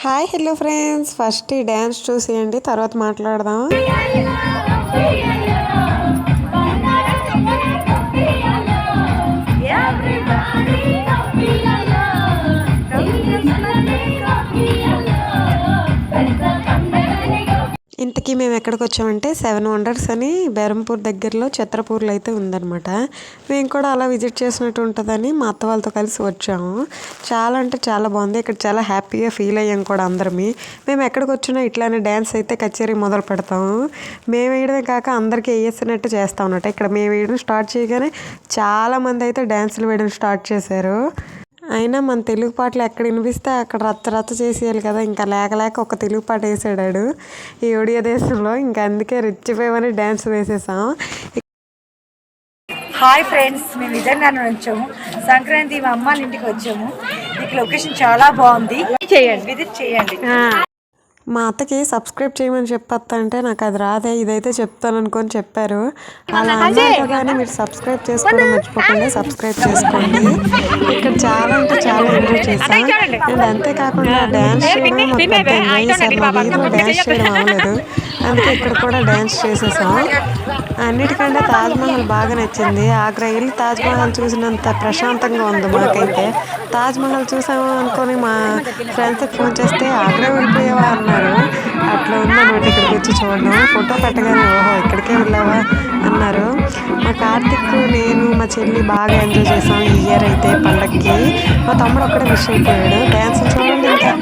Hi hello friends, first ఈ dance చూసేయండి, తర్వాత మాట్లాడదాం. ఇంతకీ మేము ఎక్కడికి వచ్చామంటే 7 వండర్స్ అని బెరంపూర్ దగ్గరలో చిత్రపూర్లో అయితే ఉందన్నమాట. మేము కూడా అలా విజిట్ చేసినట్టు ఉంటుందని మా అత్త వాళ్ళతో కలిసి వచ్చాము. చాలా అంటే చాలా బాగుంది. ఇక్కడ చాలా హ్యాపీగా ఫీల్ అయ్యాం కూడా అందరమే. మేము ఎక్కడికి వచ్చినా ఇట్లానే డ్యాన్స్ అయితే కచేరీ మొదలు పెడతాము. మేము వేయడమే కాక అందరికీ వేసినట్టు చేస్తాం అన్నమాట. ఇక్కడ మేము వేయడం స్టార్ట్ చేయగానే చాలామంది అయితే డ్యాన్సులు వేయడం స్టార్ట్ చేశారు. అయినా మన తెలుగు పాటలు ఎక్కడ వినిపిస్తే అక్కడ రచ్చ చేసేయాలి కదా. ఇంకా లేక ఒక తెలుగు పాట వేసాడాడు ఈ ఒడియా దేశంలో. ఇంకా అందుకే రెచ్చిపోయామని డ్యాన్స్ వేసేసాం. హాయ్ ఫ్రెండ్స్, మేము విజయనగరం వచ్చాము. సంక్రాంతి మా అమ్మాళ్ళ ఇంటికి వచ్చాము. మీకు లొకేషన్ చాలా బాగుంది, విజిట్ చేయండి. మా అత్తకి సబ్స్క్రైబ్ చేయమని చెప్పత్తా అంటే నాకు అది రాదే, ఇదైతే చెప్తాను అనుకొని చెప్పారు. అలా అన్నారు కదా అని మీరు సబ్స్క్రైబ్ చేసుకోవడం మర్చిపోకుండా సబ్స్క్రైబ్ చేసుకోండి. ఇక్కడ చాలా అంటే చాలా ఎంజాయ్ చేస్తాం. అండ్ అంతేకాకుండా డ్యాన్స్ చేయడం మాకు పెద్ద ఎంజాయ్ సార్. మా వీధిలో డ్యాన్స్ చేయడం అవ్వలేదు, అందుకే ఇక్కడ కూడా డ్యాన్స్ చేసేసాం. అన్నిటికంటే తాజ్మహల్ బాగా నచ్చింది. ఆగ్రా వెళ్ళి తాజ్మహల్ చూసినంత ప్రశాంతంగా ఉంది మాకైతే. తాజ్మహల్ చూసాము అనుకొని మా ఫ్రెండ్స్కి ఫోన్ చేస్తే ఆగ్రా వెళ్ళిపోయావా అన్నారు. అట్లా ఉందన్నమాట ఇక్కడికి వచ్చి చూడడం. ఫోటో పెట్టగానే ఓహో ఇక్కడికే వెళ్ళావా అన్నారు. మా కార్తిక్, నేను, మా చెల్లి బాగా ఎంజాయ్ చేసాం ఈ ఇయర్ అయితే పండగకి. మా తమ్ముడు ఒక్కడే మిస్ అయిపోయాడు. డ్యాన్స్ చూడండి ఇంకా.